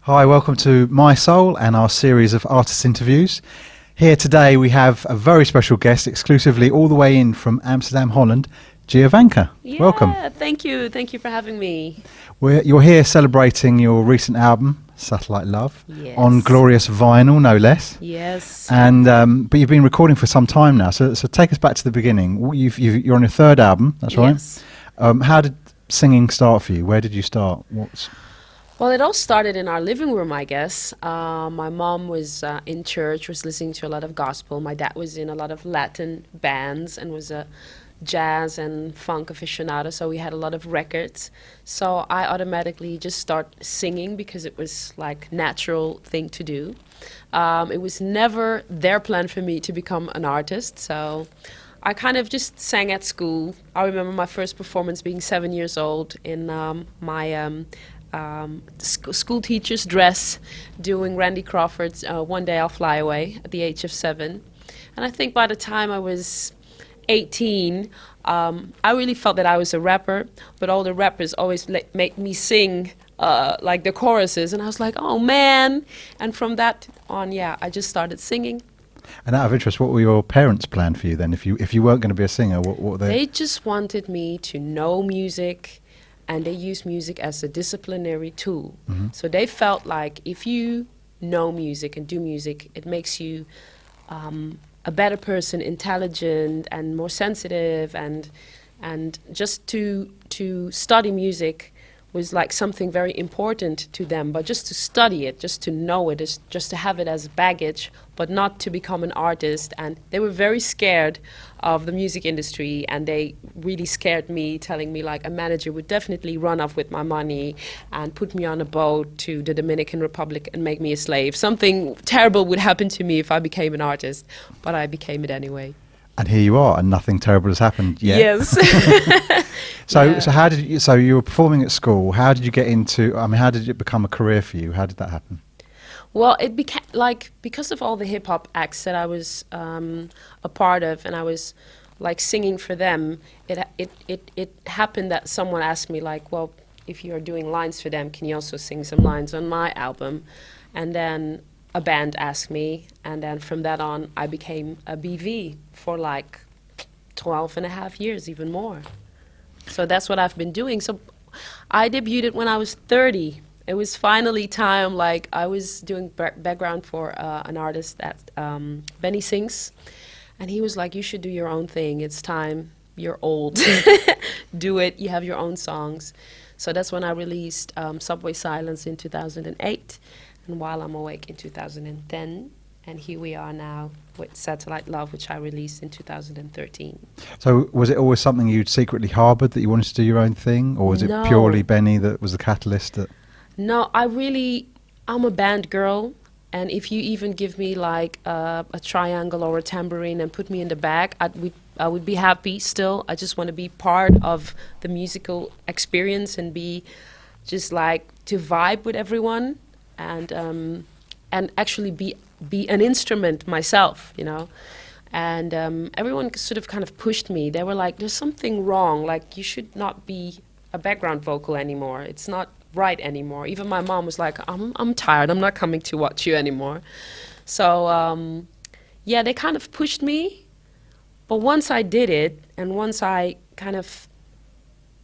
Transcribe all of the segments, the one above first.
Hi, welcome to My Soul and our series of artist interviews. Here today we have a very special guest, exclusively all the way in from Amsterdam, Holland, Giovanca. Yeah, Welcome. thank you. Thank you for having me. You're here celebrating your recent album, Satellite Love, Yes. on glorious vinyl, no less. Yes. And but you've been recording for some time now, so take us back to the beginning. You're on your third album, that's right? Yes. How did singing start for you? Where did you start? Well, it all started in our living room, I guess. My mom was in church, was listening to a lot of gospel. My dad was in a lot of Latin bands and was a jazz and funk aficionado, so we had a lot of records. So I automatically just start singing because it was like natural thing to do. It was never their plan for me to become an artist, so I kind of just sang at school. I remember my first performance being 7 years old in my school teacher's dress, doing Randy Crawford's One Day I'll Fly Away at the age of 7. And I think by the time I was 18, I really felt that I was a rapper, but all the rappers always make me sing like the choruses, and I was like, oh man. And from that on, yeah, I just started singing. And out of interest, what were your parents' plan for you then? If you weren't going to be a singer, what were they? They just wanted me to know music, and they use music as a disciplinary tool. Mm-hmm. So they felt like if you know music and do music, it makes you a better person, intelligent and more sensitive, and just to study music was like something very important to them. But just to study it, just to know it, just to have it as baggage, but not to become an artist. And they were very scared of the music industry, and they really scared me, telling me like a manager would definitely run off with my money and put me on a boat to the Dominican Republic and make me a slave. Something terrible would happen to me if I became an artist, but I became it anyway. And here you are, and nothing terrible has happened yet. Yes. So how did you? So you were performing at school. How did you get into? I mean, how did it become a career for you? How did that happen? Well, it became like, because of all the hip hop acts that I was a part of, and I was like singing for them. It happened that someone asked me like, well, if you are doing lines for them, can you also sing some lines on my album? And then a band asked me, and then from that on, I became a BV for like 12 and a half years, even more. So that's what I've been doing. So I debuted when I was 30. It was finally time. Like, I was doing background for an artist that Benny sings, and he was like, you should do your own thing. It's time. You're old. Do it. You have your own songs. So that's when I released Subway Silence in 2008, and While I'm Awake in 2010. And here we are now with Satellite Love, which I released in 2013. So was it always something you'd secretly harboured, that you wanted to do your own thing, or was it No. purely Benny that was the catalyst? No, I'm a band girl, and if you even give me like a triangle or a tambourine and put me in the back, I would be happy still. I just want to be part of the musical experience and be just like to vibe with everyone, and actually be an instrument myself, you know. And everyone sort of kind of pushed me. They were like, there's something wrong, like you should not be a background vocal anymore. It's not right anymore. Even my mom was like, I'm tired, I'm not coming to watch you anymore. So yeah, they kind of pushed me. But once I did it, and once I kind of,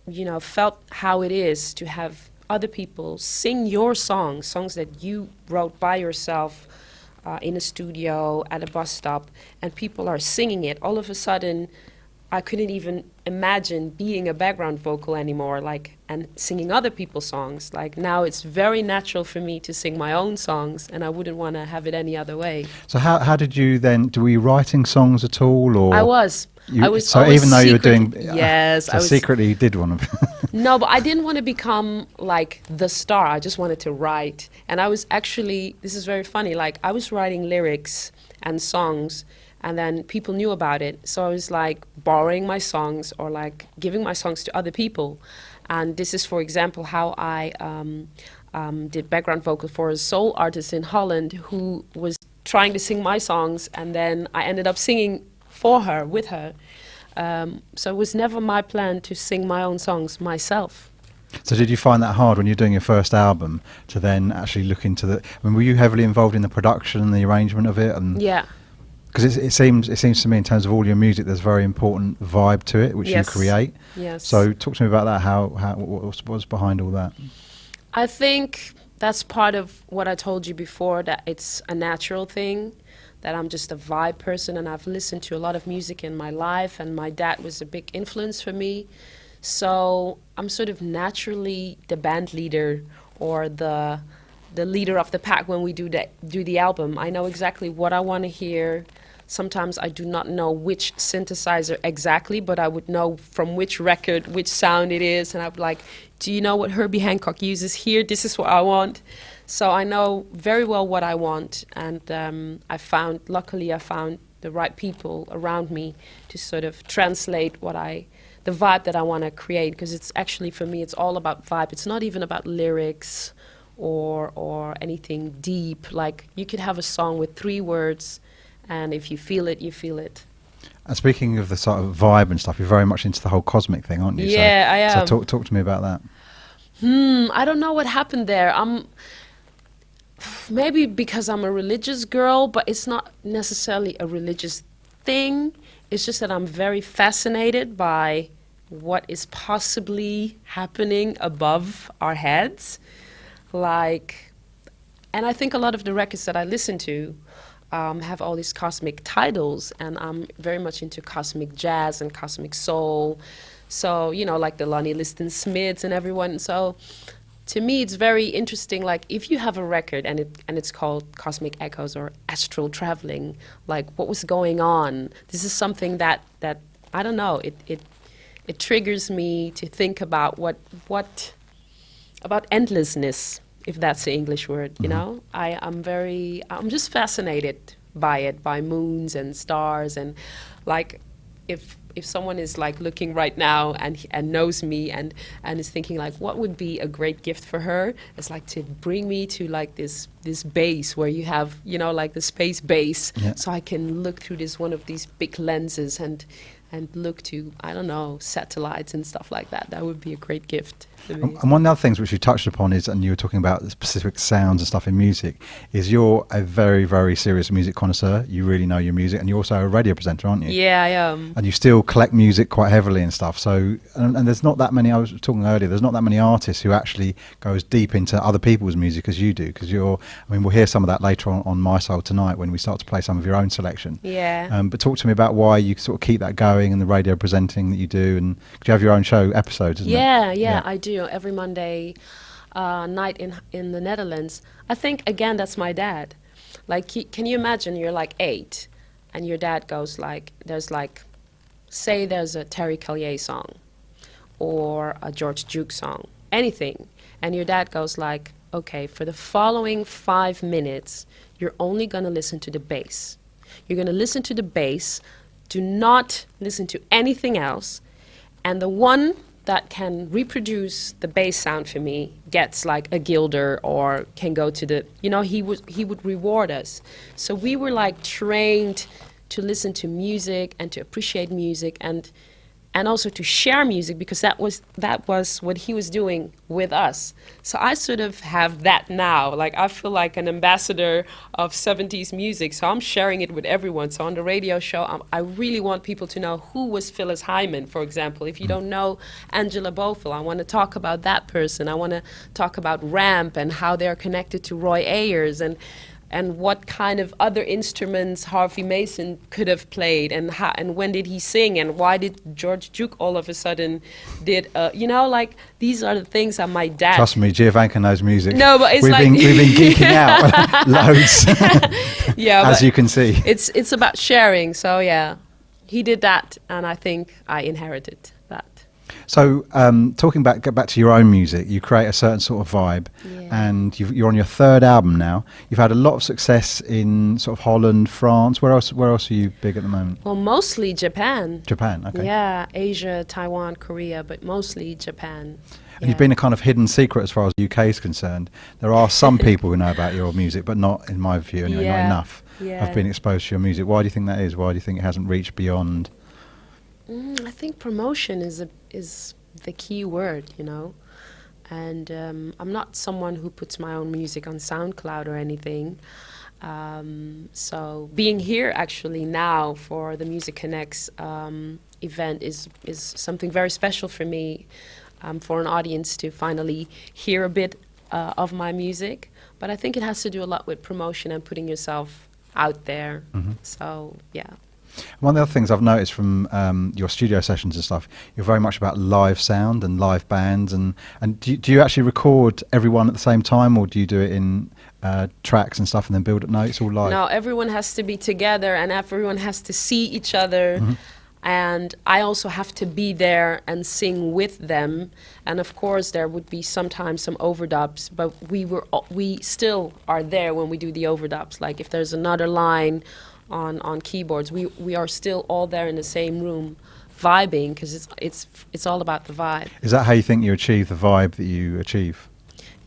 you know, felt how it is to have other people sing your songs that you wrote by yourself in a studio, at a bus stop, and people are singing it, all of a sudden I couldn't even imagine being a background vocal anymore, like, and singing other people's songs. Like, now it's very natural for me to sing my own songs, and I wouldn't want to have it any other way. So how did you then? Were you writing songs at all, or I was. So even though you were doing, yes, so secretly you did want to. No, but I didn't want to become like the star. I just wanted to write, and I was actually. This is very funny. Like, I was writing lyrics and songs, and then people knew about it. So I was like borrowing my songs or like giving my songs to other people. And this is, for example, how I did background vocal for a soul artist in Holland who was trying to sing my songs, and then I ended up singing for her, with her. So it was never my plan to sing my own songs myself. So did you find that hard when you're doing your first album to then actually look into the? I mean, were you heavily involved in the production and the arrangement of it? And Yeah. because it seems to me in terms of all your music, there's a very important vibe to it which Yes. you create. Yes. So talk to me about that. What was behind all that? I think that's part of what I told you before, that it's a natural thing, that I'm just a vibe person, and I've listened to a lot of music in my life, and my dad was a big influence for me. So I'm sort of naturally the band leader, or the leader of the pack when we do the album. I know exactly what I want to hear. Sometimes I do not know which synthesizer exactly, but I would know from which record, which sound it is, and I'd be like, do you know what Herbie Hancock uses here? This is what I want. So I know very well what I want, and luckily I found the right people around me to sort of translate the vibe that I want to create, because it's actually, for me, it's all about vibe. It's not even about lyrics or anything deep. Like, you could have a song with 3 words, and if you feel it, you feel it. And speaking of the sort of vibe and stuff, you're very much into the whole cosmic thing, aren't you? Yeah, I am. So talk to me about that. I don't know what happened there. Maybe because I'm a religious girl, but it's not necessarily a religious thing. It's just that I'm very fascinated by what is possibly happening above our heads. And I think a lot of the records that I listen to have all these cosmic titles, and I'm very much into cosmic jazz and cosmic soul. So, like the Lonnie Liston Smiths and everyone. So to me, it's very interesting. Like, if you have a record and it's called Cosmic Echoes or Astral Traveling, like, what was going on? This is something that I don't know. It triggers me to think about about endlessness, if that's the English word. You know, I'm just fascinated by it, by moons and stars, and like, if someone is like looking right now and knows me and is thinking like, what would be a great gift for her? It's like to bring me to like this base where you have, like the space base, so I can look through one of these big lenses and look to, I don't know, satellites and stuff like that. That would be a great gift for me. And one of the other things which you touched upon is, and you were talking about the specific sounds and stuff in music, is you're a very, very serious music connoisseur. You really know your music, and you're also a radio presenter, aren't you? Yeah, I am. And you still collect music quite heavily and stuff. So, and there's not that many, I was talking earlier, there's not that many artists who actually go as deep into other people's music as you do, because we'll hear some of that later on My Soul tonight when we start to play some of your own selection. Yeah. But talk to me about why you sort of keep that going and the radio presenting that you do, and 'cause you have your own show episodes, isn't it? Yeah, I do. Every Monday night in the Netherlands. I think, again, that's my dad. Like, can you imagine you're like 8 and your dad goes like, there's a Terry Callier song or a George Duke song, anything. And your dad goes like, okay, for the following 5 minutes, you're only going to listen to the bass. You're going to listen to the bass. Do not listen to anything else. And the one that can reproduce the bass sound for me gets like a guilder, or can go to the, he would reward us. So we were like trained to listen to music and to appreciate music, and also to share music, because that was what he was doing with us. So I sort of have that now. Like, I feel like an ambassador of 70s music, so I'm sharing it with everyone. So on the radio show, I really want people to know who was Phyllis Hyman, for example. If you don't know Angela Bofill, I want to talk about that person. I want to talk about Ramp and how they're connected to Roy Ayers, and what kind of other instruments Harvey Mason could have played, and when did he sing, and why did George Duke all of a sudden did, like, these are the things that my dad... Trust me, Giovanca knows music. No, but it's we've been geeking out loads, yeah, as you can see. It's about sharing, so yeah. He did that, and I think I inherited that. So, get back to your own music. You create a certain sort of vibe, and you're on your 3rd album now. You've had a lot of success in sort of Holland, France. Where else are you big at the moment? Well, mostly Japan. Japan, okay. Yeah, Asia, Taiwan, Korea, but mostly Japan. And you've been a kind of hidden secret as far as the UK is concerned. There are some people who know about your music, but not, in my view anyway, not enough have been exposed to your music. Why do you think that is? Why do you think it hasn't reached beyond? I think promotion is the key word, And I'm not someone who puts my own music on SoundCloud or anything. So being here actually now for the MusicConnex event is something very special for me, for an audience to finally hear a bit of my music. But I think it has to do a lot with promotion and putting yourself out there. So yeah. One of the other things I've noticed from your studio sessions and stuff, you're very much about live sound and live bands. And do you actually record everyone at the same time, or do you do it in tracks and stuff and then build up notes all live? No, everyone has to be together and everyone has to see each other. And I also have to be there and sing with them. And of course, there would be sometimes some overdubs, but we still are there when we do the overdubs. Like if there's another line on keyboards, we are still all there in the same room vibing, because it's all about the vibe. Is that how you think you achieve the vibe that you achieve?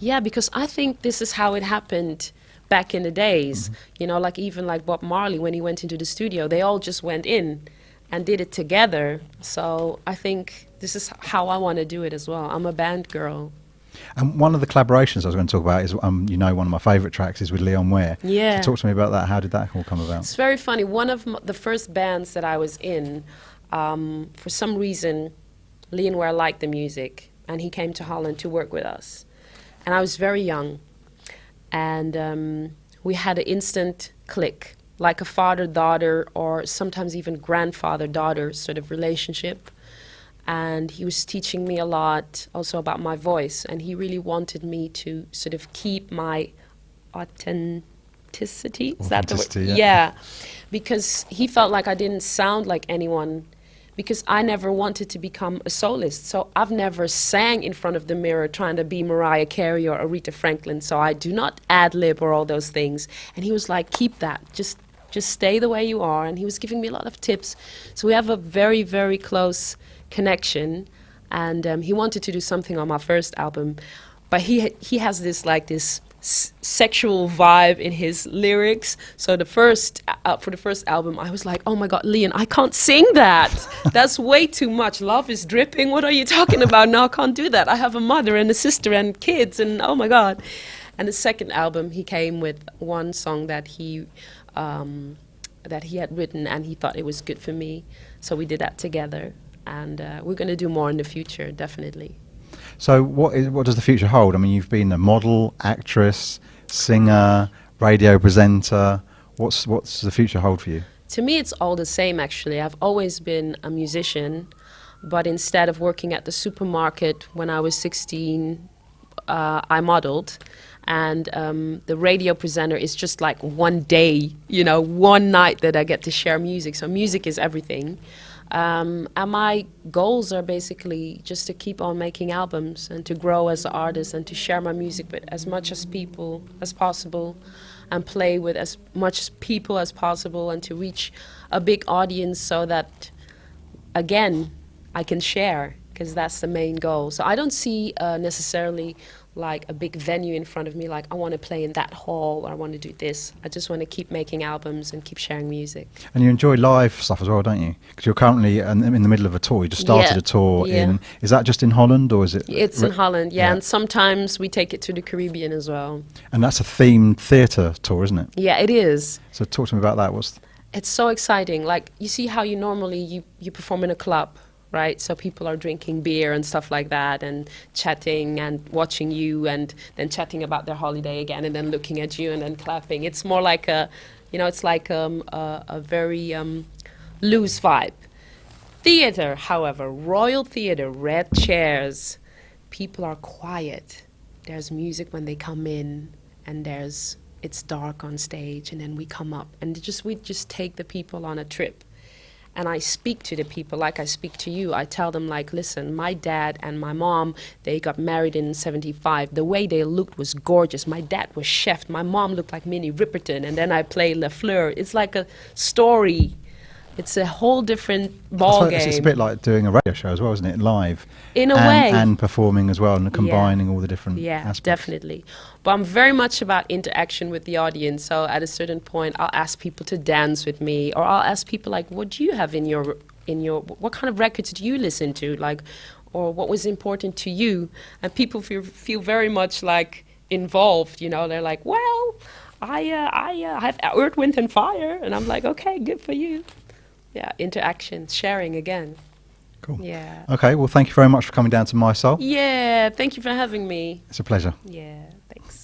Yeah, because I think this is how it happened back in the days. You know, like even like Bob Marley, when he went into the studio, they all just went in and did it together. So I think this is how I want to do it as well. I'm a band girl. And one of the collaborations I was going to talk about is, you know, one of my favourite tracks is with Leon Ware. Yeah. So talk to me about that. How did that all come about? It's very funny. One of the first bands that I was in, for some reason, Leon Ware liked the music, and he came to Holland to work with us. And I was very young, and we had an instant click, like a father-daughter or sometimes even grandfather-daughter sort of relationship. And he was teaching me a lot also about my voice, and he really wanted me to sort of keep my authenticity. Is that the word? Yeah, because he felt like I didn't sound like anyone, because I never wanted to become a soloist. So I've never sang in front of the mirror trying to be Mariah Carey or Aretha Franklin, so I do not ad-lib or all those things. And he was like, keep that, just stay the way you are. And he was giving me a lot of tips. So we have a very, very close connection, and he wanted to do something on my first album, but he has this like this sexual vibe in his lyrics. So the first for the first album, I was like, oh my God, Leon, I can't sing that. That's way too much. Love is dripping. What are you talking about? No, I can't do that. I have a mother and a sister and kids, and oh my God. And the second album, he came with one song that he had written, and he thought it was good for me, so we did that together. And we're going to do more in the future, definitely. So what does the future hold? I mean, you've been a model, actress, singer, radio presenter. What's the future hold for you? To me, it's all the same, actually. I've always been a musician, but instead of working at the supermarket when I was 16, I modeled. And the radio presenter is just like one day, you know, one night that I get to share music. So music is everything. And my goals are basically just to keep on making albums and to grow as an artist and to share my music with as much as people as possible and play with as much people as possible and to reach a big audience so that, again, I can share, because that's the main goal. So I don't see necessarily like a big venue in front of me, like I want to play in that hall or I want to do this. I just want to keep making albums and keep sharing music. And you enjoy live stuff as well, don't you? Because you're currently in the middle of a tour. You just started a tour is that just in Holland, or is it? It's in Holland, yeah, and sometimes we take it to the Caribbean as well. And that's a themed theatre tour, isn't it? Yeah, it is. So talk to me about that. It's so exciting. Like, you see how you normally you perform in a club, right? So people are drinking beer and stuff like that and chatting and watching you and then chatting about their holiday again and then looking at you and then clapping. It's more like it's like a very loose vibe. Theater, however, Royal Theater, red chairs, people are quiet. There's music when they come in, and it's dark on stage, and then we come up and we just take the people on a trip. And I speak to the people like I speak to you. I tell them, like, listen, my dad and my mom, they got married in 1975. The way they looked was gorgeous. My dad was chef. My mom looked like Minnie Riperton. And then I play La Fleur. It's like a story. It's a whole different ball game. It's a bit like doing a radio show as well, isn't it? Live. In a way. And performing as well and combining all the different aspects. Yeah, definitely. But I'm very much about interaction with the audience. So at a certain point, I'll ask people to dance with me, or I'll ask people, like, what do you have in your what kind of records do you listen to? Like, or what was important to you, and people feel very much like involved. You know, they're like, well, I have Earth, Wind and Fire, and I'm like, okay, good for you. Yeah, interaction, sharing again. Cool. Yeah. Okay, well, thank you very much for coming down to My Soul. Yeah, thank you for having me. It's a pleasure. Yeah, thanks.